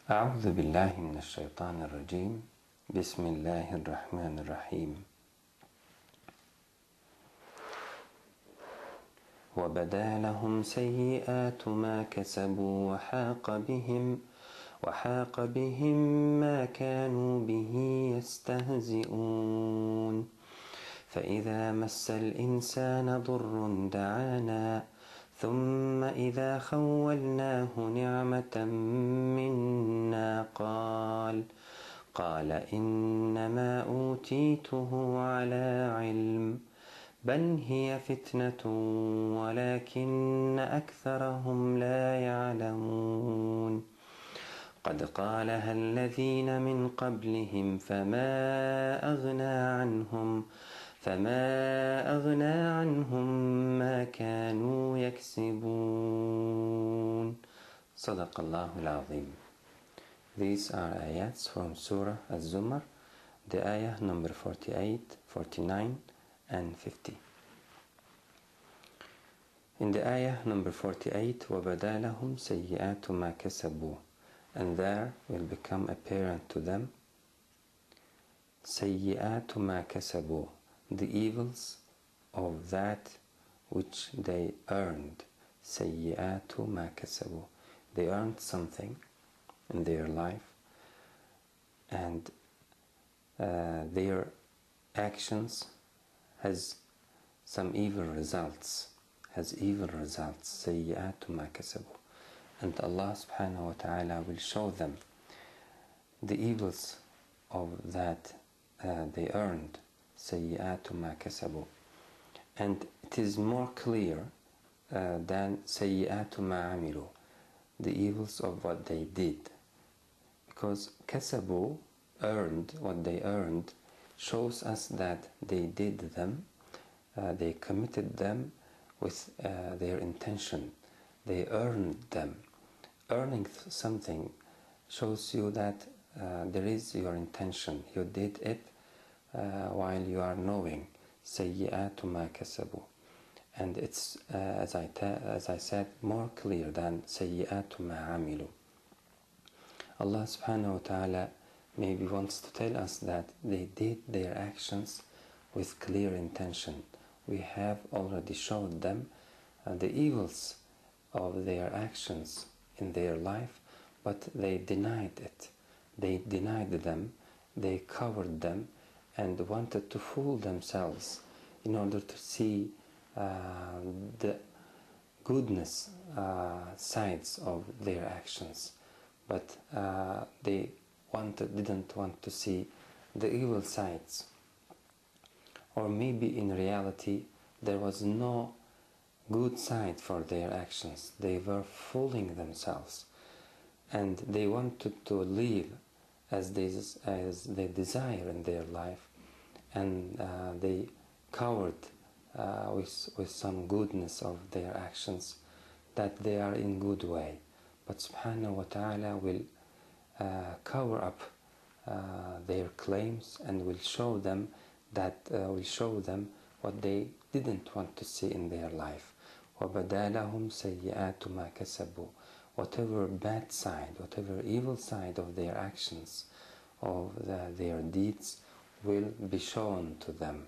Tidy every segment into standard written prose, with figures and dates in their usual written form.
أعوذ بالله من الشيطان الرجيم بسم الله الرحمن الرحيم وبدا لهم سيئات ما كسبوا وحاق بهم ما كانوا به يستهزئون فإذا مس الإنسان ضر دعانا ثم إذا خولناه نعمة منا قال إنما أوتيته على علم بل هي فتنة ولكن أكثرهم لا يعلمون قد قالها الذين من قبلهم فما أغنى عنهم ما كانوا يكسبون صدق الله العظيم. These are ayats from Surah Az-Zomar, the ayah number 48, 49 and 50. In the ayah number 48, وَبَدَا لَهُمْ سَيِّئَاتُ مَا كَسَبُوا, and there will become apparent to them سَيِّئَاتُ مَا كَسَبُوا, the evils of that which they earned. سَيِّئَاتُ مَا كَسَبُوا, they earned something in their life, and their actions has some evil results, سَيِّئَاتُ مَا كَسَبُوا, and Allah subhanahu wa ta'ala will show them the evils of that they earned, سَيِّئَاتُ مَا كَسَبُوا, and it is more clear than سَيِّئَاتُ مَا عَمِلُوا, the evils of what they did, because كَسَبُوا, earned, what they earned, shows us that they did them, they committed them with their intention, they earned them. Earning something shows you that there is your intention, you did it while you are knowing. سَيِّئَاتُ مَا كَسَبُوا, and it's as I said, more clear than سَيِّئَاتُ مَا عَمِلُوا. Allah subhanahu wa ta'ala maybe wants to tell us that they did their actions with clear intention. We have already showed them the evils of their actions in their life, but they denied it. They denied them, they covered them, and wanted to fool themselves in order to see the goodness sides of their actions. But they didn't want to see the evil sides. Or maybe in reality there was no good side for their actions. They were fooling themselves, and they wanted to live as they desire in their life, and they covered with some goodness of their actions that they are in good way. But subhanahu wa ta'ala will cover up their claims and will show them what they didn't want to see in their life. وَبَدَا لَهُمْ سَيِّئَاتُ مَا كَسَبُوا, whatever bad side, whatever evil side of their actions, of their deeds, will be shown to them.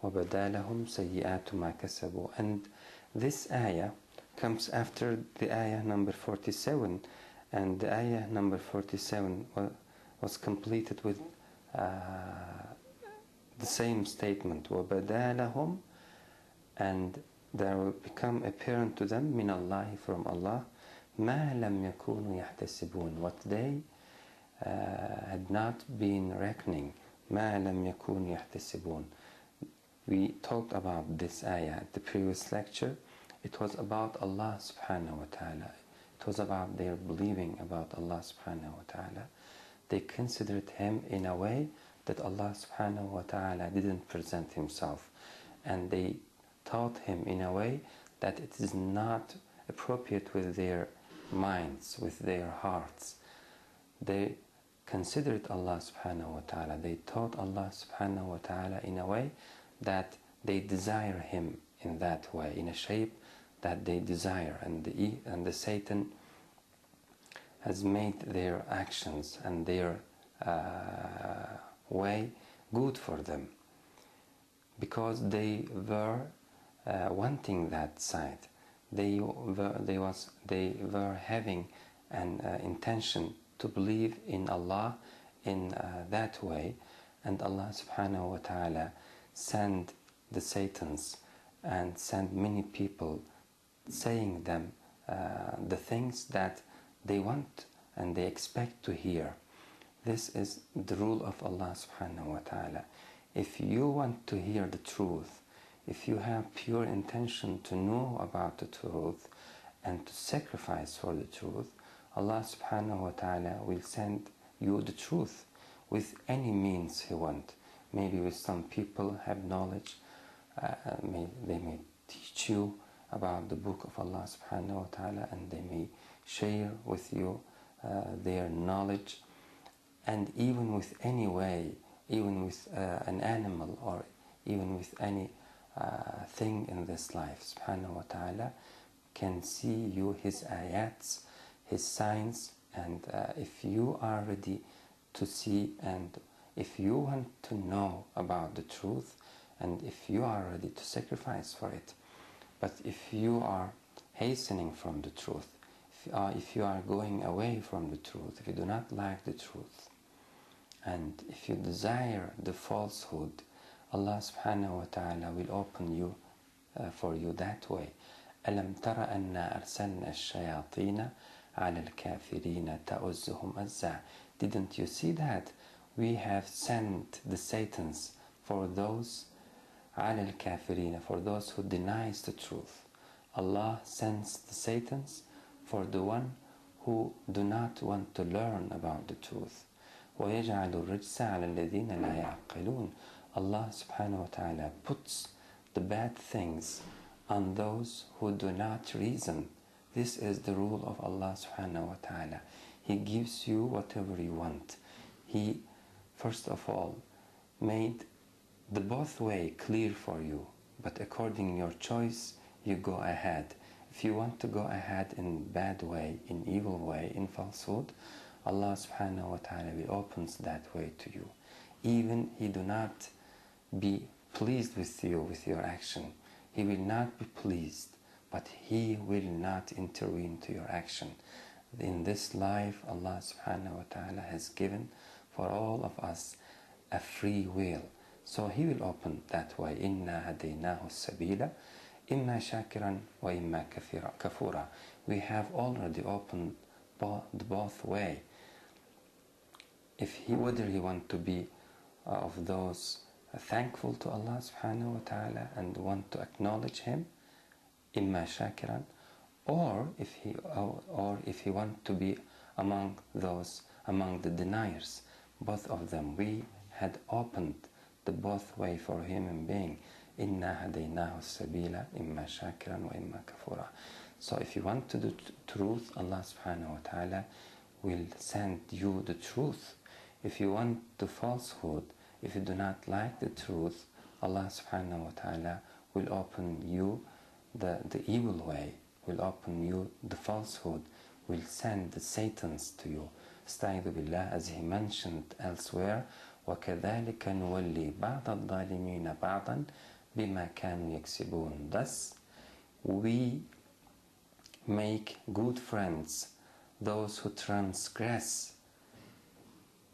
وَبَدَا لَهُمْ سَيِّئَاتُ مَا كَسَبُوا, and this ayah comes after the ayah number 47, and the ayah number 47 was completed with the same statement, وَبَدَا لَهُمْ, and there will become apparent to them min Allah, from Allah, مَا لَمْ يَكُونُوا يَحْتَسِبُونَ, what they had not been reckoning. مَا لَمْ يَكُونُوا يَحْتَسِبُونَ. We talked about this ayah at the previous lecture. It was about Allah subhanahu wa ta'ala. It was about their believing about Allah subhanahu wa ta'ala. They considered Him in a way that Allah subhanahu wa ta'ala didn't present Himself, and they taught Him in a way that it is not appropriate with their minds, with their hearts. They considered Allah subhanahu wa ta'ala, they taught Allah subhanahu wa ta'ala in a way that they desire Him in that way, in a shape that they desire, and the Satan has made their actions and their way good for them, because they were wanting that side. They were having an intention to believe in Allah in that way, and Allah subhanahu wa ta'ala sent the Satans and sent many people saying them the things that they want and they expect to hear. This is the rule of Allah subhanahu wa ta'ala. If you want to hear the truth, if you have pure intention to know about the truth and to sacrifice for the truth, Allah subhanahu wa ta'ala will send you the truth with any means He wants. Maybe with some people have knowledge, they may teach you about the book of Allah subhanahu wa ta'ala, and they may share with you their knowledge. And even with any way, even with an animal, or even with any thing in this life, subhanahu wa ta'ala can see you His ayats, His signs, and if you are ready to see, and if you want to know about the truth, and if you are ready to sacrifice for it. But if you are hastening from the truth, if you are going away from the truth, if you do not like the truth, and if you desire the falsehood, Allah subhanahu wa ta'ala will open you for you that way. أَلَمْ تَرَ أَنَّا أَرْسَلْنَا الشَّيَاطِينَ عَلَى الْكَافِرِينَ تَؤُزُّهُمْ أَزَّةً. Didn't you see that? We have sent the Satans for those عَلَى الْكَافِرِينَ, for those who denies the truth. Allah sends the Satans for the one who do not want to learn about the truth. وَيَجْعَلُ الرِّجْسَ عَلَى الَّذِينَ لَا يَعْقِلُونَ. Allah subhanahu wa ta'ala puts the bad things on those who do not reason. This is the rule of Allah subhanahu wa ta'ala. He gives you whatever you want. He, first of all, made the both way clear for you, but according to your choice, you go ahead. If you want to go ahead in bad way, in evil way, in falsehood, Allah subhanahu wa ta'ala will open that way to you. Even He do not be pleased with you, with your action. He will not be pleased, but He will not intervene to your action. In this life, Allah subhanahu wa ta'ala has given for all of us a free will. So He will open that way. إِنَّا هَدَيْنَاهُ السَّبِيلَ إِمَّا شَاكِرًا وَإِمَّا كَفُورًا. We have already opened both way. Whether He want to be of those thankful to Allah subhanahu wa ta'ala and want to acknowledge Him, إِمَّا شَاكِرًا, or if he want to be among the deniers. Both of them, we had opened the both way for human being. إِنَّا هَدَيْنَاهُ السَّبِيلَ إِمَّا شَاكِرًا وَإِمَّا كَفُورًا. So if you want to do truth, Allah subhanahu wa ta'ala will send you the truth. If you want the falsehood, if you do not like the truth, Allah subhanahu wa ta'ala will open you the evil way, will open you the falsehood, will send the Satans to you. Asta'idhu billah, as He mentioned elsewhere, وَكَذَلِكَ نُوَلِّي بَعْضَ الظَّالِمِينَ بَعْضًا بِمَا كَانُوا يَكْسِبُونَ. Thus, we make good friends those who transgress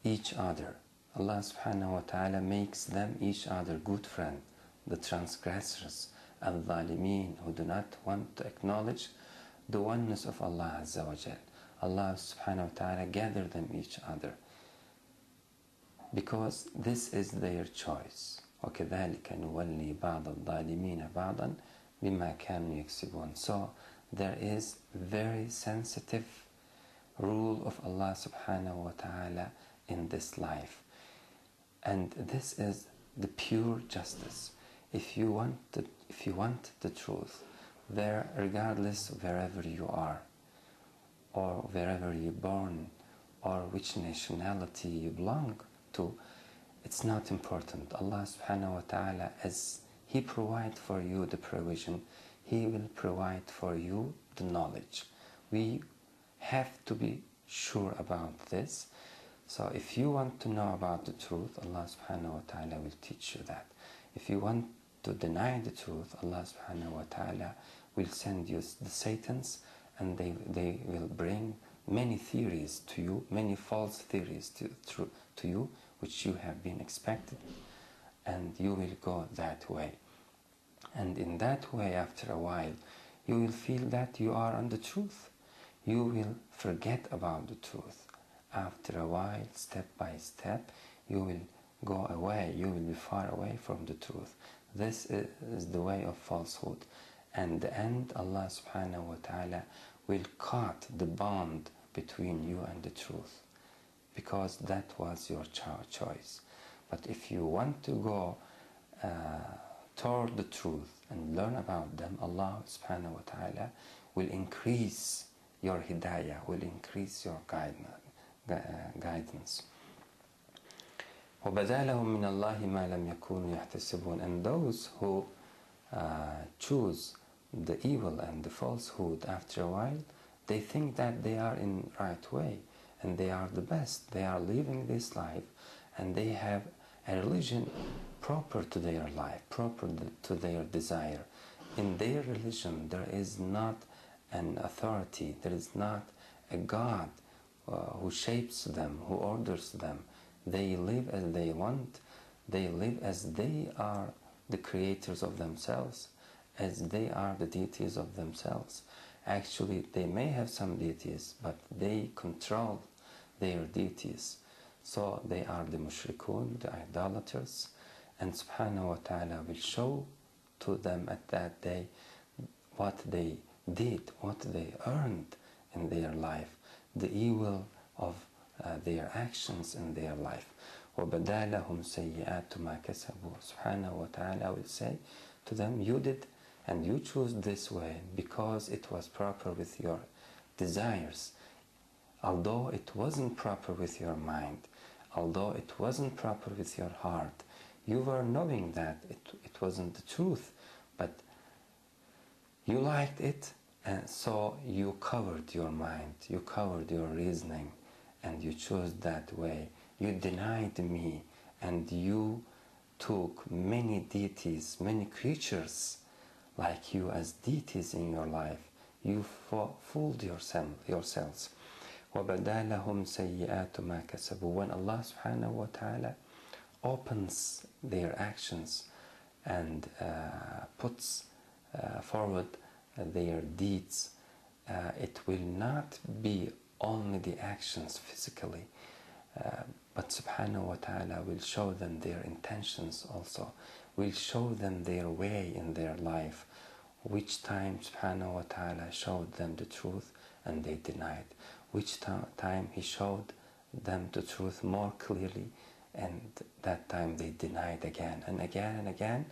each other. Allah subhanahu wa ta'ala makes them each other good friend. The transgressors, al-zalimeen, who do not want to acknowledge the oneness of Allah Azza wa Jal. Allah subhanahu wa ta'ala gather them each other, because this is their choice. وَكَذَلِكَ نُوَلِّي بَعْضَ الظَّالِمِينَ بَعْضًا بِمَا كَانُوا يَكْسِبُونَ. So there is very sensitive rule of Allah subhanahu wa ta'ala in this life. And this is the pure justice. If you want the truth, regardless of wherever you are, or wherever you're born, or which nationality you belong to, it's not important. Allah subhanahu wa ta'ala, as He provides for you the provision, He will provide for you the knowledge. We have to be sure about this. So if you want to know about the truth, Allah subhanahu wa ta'ala will teach you that. If you want to deny the truth, Allah subhanahu wa ta'ala will send you the Satans, and they will bring many theories to you, many false theories to you, which you have been expected, and you will go that way. And in that way, after a while, you will feel that you are on the truth. You will forget about the truth. After a while, step by step, you will go away. You will be far away from the truth. This is the way of falsehood. And the end, Allah subhanahu wa ta'ala will cut the bond between you and the truth, because that was your choice. But if you want to go toward the truth and learn about them, Allah subhanahu wa ta'ala will increase your hidayah, will increase your guidance. وَبَدَا لَهُم مِّنَ اللَّهِ مَا لَمْ يَكُونُوا يَحْتَسِبُونَ. And those who choose the evil and the falsehood, after a while, they think that they are in right way and they are the best. They are living this life and they have a religion proper to their life, proper to their desire. In their religion, there is not an authority, there is not a God who shapes them, who orders them. They live as they want. They live as they are the creators of themselves, as they are the deities of themselves. Actually, they may have some deities, but they control their deities. So they are the mushrikun, the idolaters, and subhanahu wa ta'ala will show to them at that day what they did, what they earned in their life, the evil of their actions in their life. وَبَدَا لَهُمْ سَيِّئَاتُ مَا كَسَبُوا. Subhanahu wa ta'ala will say to them, you did and you chose this way because it was proper with your desires. Although it wasn't proper with your mind, although it wasn't proper with your heart, you were knowing that it wasn't the truth, but you liked it, and so you covered your mind, you covered your reasoning, and you chose that way. You denied me, and you took many deities, many creatures like you as deities in your life. You fooled yourselves. وَبَدَا لَهُمْ سَيِّئَاتُ مَا كَسَبُوا. When Allah subhanahu wa ta'ala opens their actions and puts forward their deeds, it will not be only the actions physically, but subhanahu wa ta'ala will show them their intentions also, will show them their way in their life, which time subhanahu wa ta'ala showed them the truth and they denied, which time he showed them the truth more clearly, and that time they denied again and again and again.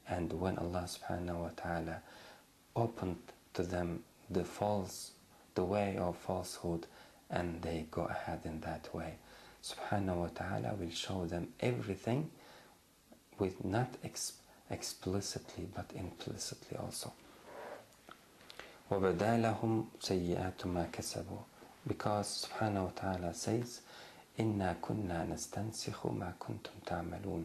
And when Allah subhanahu wa ta'ala opened to them the way of falsehood, and they go ahead in that way, subhanahu wa ta'ala will show them everything, with not explicitly but implicitly also. وَبَدَا لَهُمْ سَيِّئَاتُ مَا كَسَبُوا. Because subhanahu wa ta'ala says, إِنَّا كُنَّا نَسْتَنْسِخُ مَا كُنْتُمْ تَعْمَلُونَ.